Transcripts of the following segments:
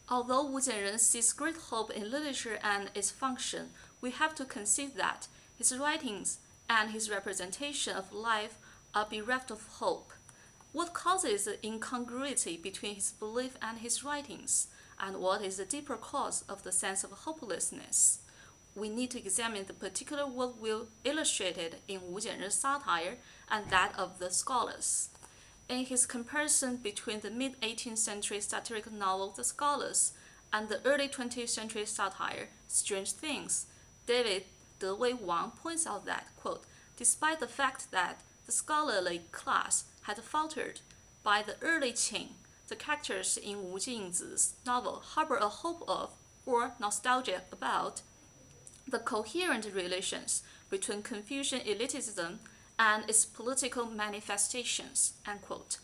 Although Wu Jianren sees great hope in literature and its function, we have to concede that his writings and his representation of life are bereft of hope. What causes the incongruity between his belief and his writings, and what is the deeper cause of the sense of hopelessness? We need to examine the particular worldview illustrated in Wu Jianren's satire and that of the scholars. In his comparison between the mid-18th century satirical novel The Scholars and the early 20th century satire Strange Things, David Dewey Wang points out that, quote, despite the fact that the scholarly class had faltered by the early Qing, the characters in Wu Jingzi's novel harbor a hope of, or nostalgia about, the coherent relations between Confucian elitism and its political manifestations. Unquote.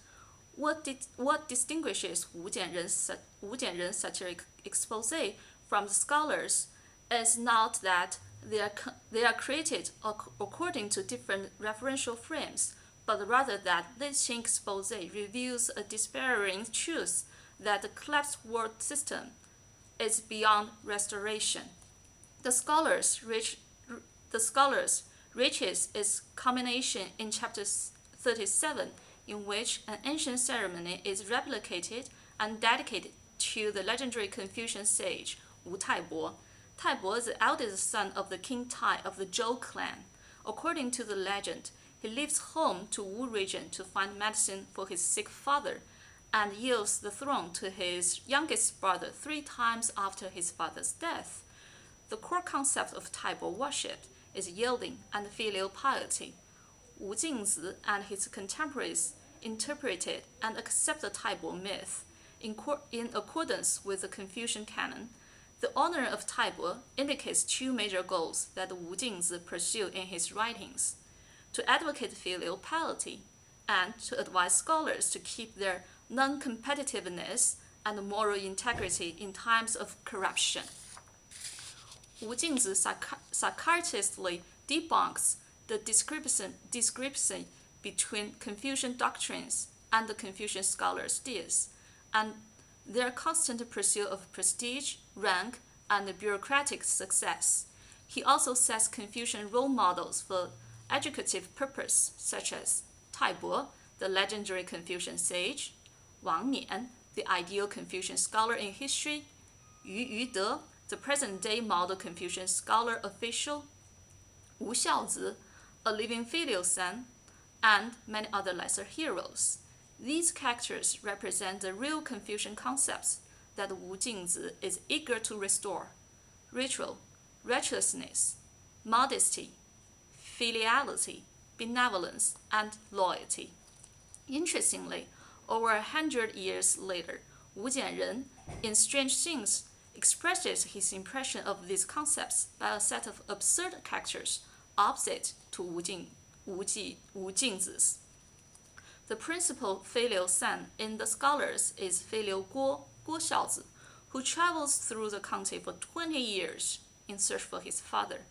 What distinguishes Wu Jianren's satiric exposé from the scholars is not that they are created according to different referential frames, but rather that late-Qing exposé reveals a despairing truth that the collapsed world system is beyond restoration. The scholars reaches its culmination in chapter 37, in which an ancient ceremony is replicated and dedicated to the legendary Confucian sage Wu Taibo. Taibo is the eldest son of the King Tai of the Zhou clan. According to the legend, he leaves home to Wu region to find medicine for his sick father, and yields the throne to his youngest brother 3 times after his father's death. The core concept of Taibo worship is yielding and filial piety. Wu Jingzi and his contemporaries interpreted and accepted the Taibo myth in accordance with the Confucian canon. The honor of Taibo indicates 2 major goals that Wu Jingzi pursued in his writings: to advocate filial piety and to advise scholars to keep their non-competitiveness and moral integrity in times of corruption. Wu Jingzi sarcastically debunks the discrepancy between Confucian doctrines and the Confucian scholars' ideas, and their constant pursuit of prestige, rank, and bureaucratic success. He also sets Confucian role models for educative purpose, such as Taibo, the legendary Confucian sage; Wang Nian, the ideal Confucian scholar in history; Yu Yude, the present-day model Confucian scholar official; Wu Xiaozi, a living filial son, and many other lesser heroes. These characters represent the real Confucian concepts that Wu Jingzi is eager to restore: ritual, righteousness, modesty, filiality, benevolence, and loyalty. Interestingly, over 100 years later, Wu Jianren, in Strange Things, expresses his impression of these concepts by a set of absurd characters opposite to Wu Jingzi's. The principal filial son in the scholars is filial Guo Xiaozi, who travels through the country for 20 years in search for his father,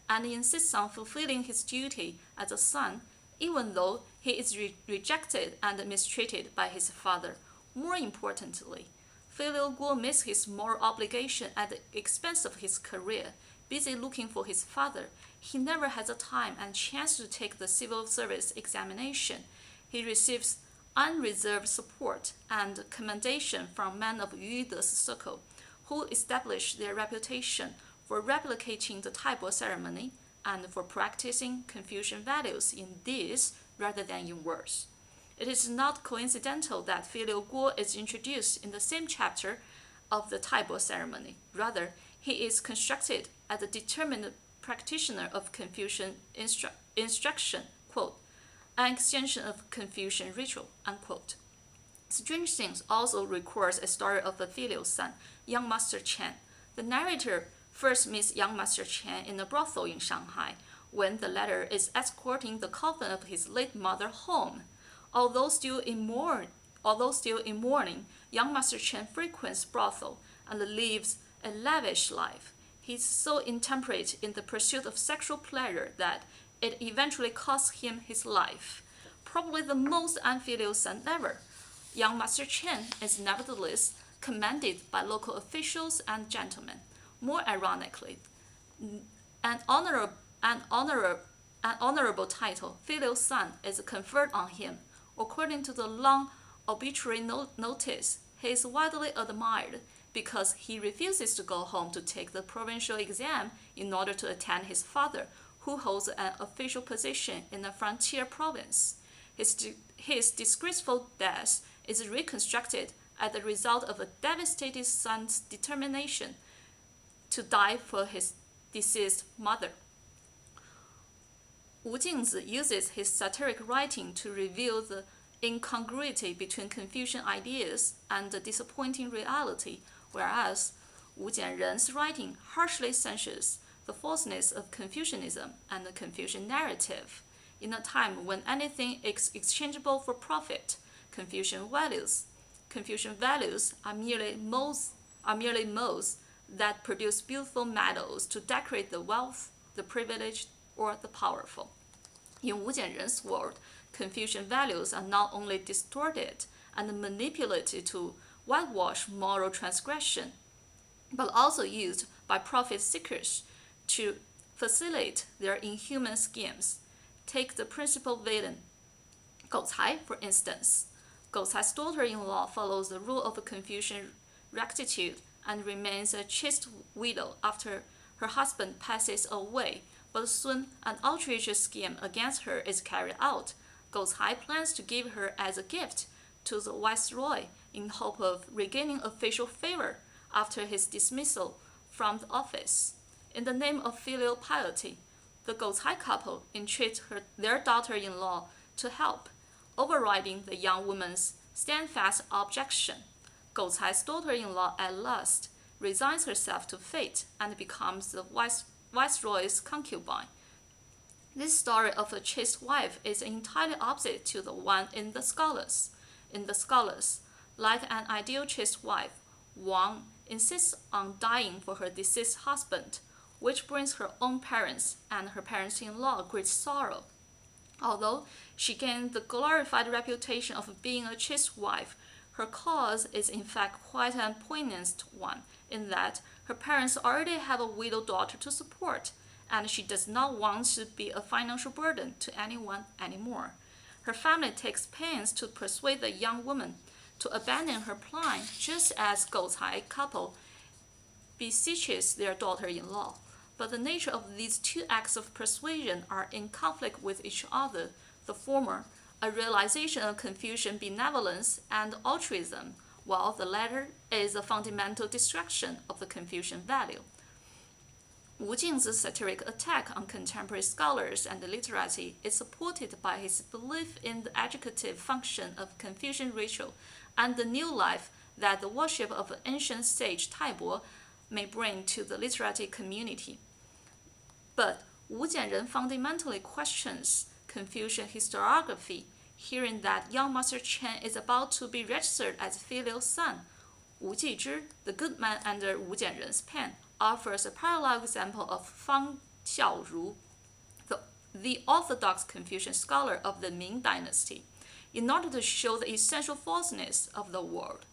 and insists on fulfilling his duty as a son, even though he is rejected and mistreated by his father. More importantly, filial Guo meets his moral obligation at the expense of his career. Busy looking for his father, he never has the time and chance to take the civil service examination. He receives unreserved support and commendation from men of Yu Yude's circle, who establish their reputation for replicating the Taibo ceremony and for practicing Confucian values in deeds rather than in words. It is not coincidental that filial Guo is introduced in the same chapter of the Taibo ceremony. Rather, he is constructed as a determined practitioner of Confucian instruction, quote, an extension of Confucian ritual, unquote. Strange Things also records a story of a filial son, young Master Chen. The narrator first meets young Master Chen in a brothel in Shanghai, when the latter is escorting the coffin of his late mother home. Although still in mourning, young Master Chen frequents brothel and lives a lavish life. He is so intemperate in the pursuit of sexual pleasure that it eventually costs him his life. Probably the most unfilial son ever. Young Master Chen is nevertheless commanded by local officials and gentlemen. More ironically, an honorable title, filial son, is conferred on him. According to the long obituary notice, he is widely admired because he refuses to go home to take the provincial exam in order to attend his father, who holds an official position in a frontier province. His disgraceful death is reconstructed as the result of a devastated son's determination to die for his deceased mother. Wu Jingzi uses his satiric writing to reveal the incongruity between Confucian ideas and the disappointing reality, whereas Wu Jianren's writing harshly censures the falseness of Confucianism and the Confucian narrative. In a time when anything is exchangeable for profit, Confucian values are merely molds that produce beautiful medals to decorate the wealth, the privileged, or the powerful. In Wu Jianren's world, Confucian values are not only distorted and manipulated to whitewash moral transgression, but also used by profit seekers to facilitate their inhuman schemes. Take the principal villain, Gou Cai, for instance. Gou Cai's daughter-in-law follows the rule of Confucian rectitude and remains a chaste widow after her husband passes away, but soon an outrageous scheme against her is carried out. Gou Cai plans to give her as a gift to the viceroy in hope of regaining official favor after his dismissal from the office. In the name of filial piety, the Gou Cai couple entreat their daughter-in-law to help, overriding the young woman's steadfast objection. Gou Cai's daughter-in-law at last resigns herself to fate and becomes the viceroy's concubine. This story of a chaste wife is entirely opposite to the one in the Scholars. In the Scholars, like an ideal chaste wife, Wang insists on dying for her deceased husband, which brings her own parents and her parents-in-law great sorrow. Although she gained the glorified reputation of being a chaste wife, her cause is in fact quite a poignant one, in that her parents already have a widowed daughter to support, and she does not want to be a financial burden to anyone anymore. Her family takes pains to persuade the young woman to abandon her plan, just as Gou Cai couple beseeches their daughter-in-law. But the nature of these two acts of persuasion are in conflict with each other. The former, a realization of Confucian benevolence and altruism, while the latter is a fundamental destruction of the Confucian value. Wu Jingzi's satiric attack on contemporary scholars and literacy is supported by his belief in the educative function of Confucian ritual and the new life that the worship of ancient sage Taibo may bring to the literary community. But Wu Jianren fundamentally questions Confucian historiography. Hearing that young Master Chen is about to be registered as filial son, Wu Jizhi, the good man under Wu Jianren's pen, offers a parallel example of Fang Xiaoru, the orthodox Confucian scholar of the Ming dynasty, in order to show the essential falseness of the world.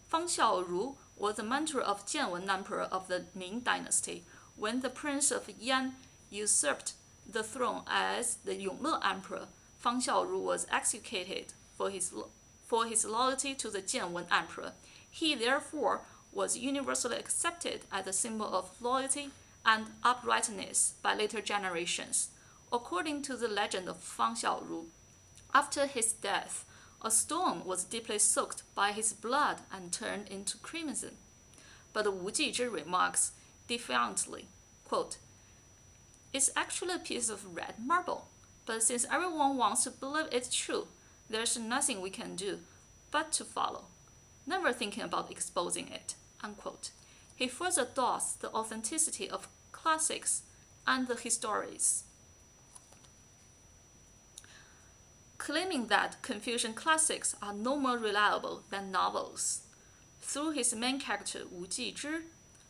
Fang Xiaoru was the mentor of Jianwen Emperor of the Ming dynasty when the Prince of Yan usurped the throne as the Yongle Emperor. Fang Xiaoru was executed for his loyalty to the Jianwen Emperor. He therefore was universally accepted as a symbol of loyalty and uprightness by later generations. According to the legend of Fang Xiaoru, after his death, a stone was deeply soaked by his blood and turned into crimson. But Wu Jizhi remarks defiantly, quote, "It's actually a piece of red marble, but since everyone wants to believe it's true, there's nothing we can do but to follow, never thinking about exposing it," unquote. He further doubts the authenticity of classics and the histories, claiming that Confucian classics are no more reliable than novels. Through his main character Wu Jizhi,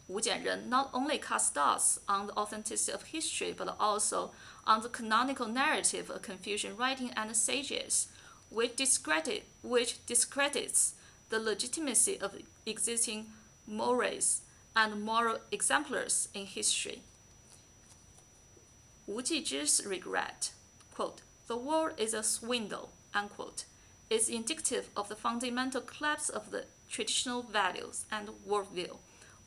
Wu Jianren not only casts doubts on the authenticity of history, but also on the canonical narrative of Confucian writing and sages, which discredits the legitimacy of existing mores and moral exemplars in history. Wu Jianren's regret, quote, "The world is a swindle," unquote, is indicative of the fundamental collapse of the traditional values and worldview.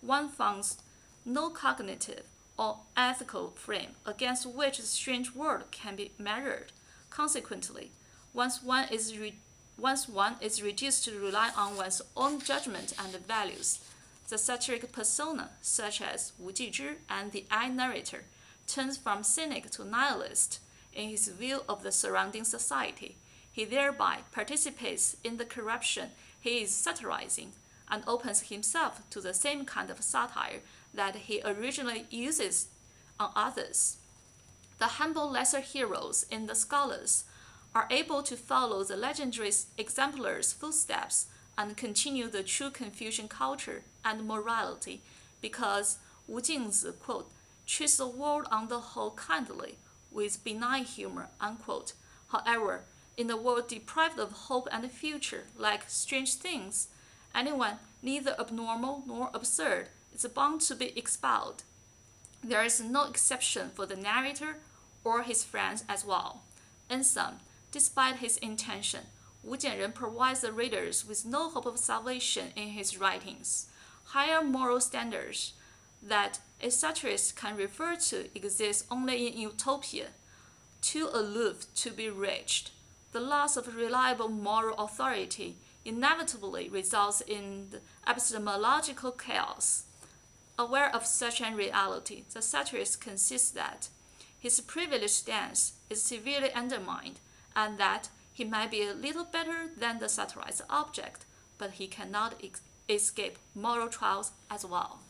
One finds no cognitive or ethical frame against which the strange world can be measured. Consequently, once one is reduced to rely on one's own judgment and values, the satiric persona, such as Wu Jianren and the I narrator, turns from cynic to nihilist in his view of the surrounding society. He thereby participates in the corruption he is satirizing and opens himself to the same kind of satire that he originally uses on others. The humble lesser heroes in the scholars are able to follow the legendary exemplars' footsteps and continue the true Confucian culture and morality because Wu Jing's, quote, "treats the world on the whole kindly, with benign humor," unquote. However, in a world deprived of hope and future, like strange things, anyone neither abnormal nor absurd is bound to be expelled. There is no exception for the narrator or his friends as well. In sum, despite his intention, Wu Jianren provides the readers with no hope of salvation in his writings. Higher moral standards that a satirist can refer to exist only in utopia, too aloof to be reached. The loss of reliable moral authority inevitably results in the epistemological chaos. Aware of such a reality, the satirist concedes that his privileged stance is severely undermined and that he might be a little better than the satirized object, but he cannot escape moral trials as well.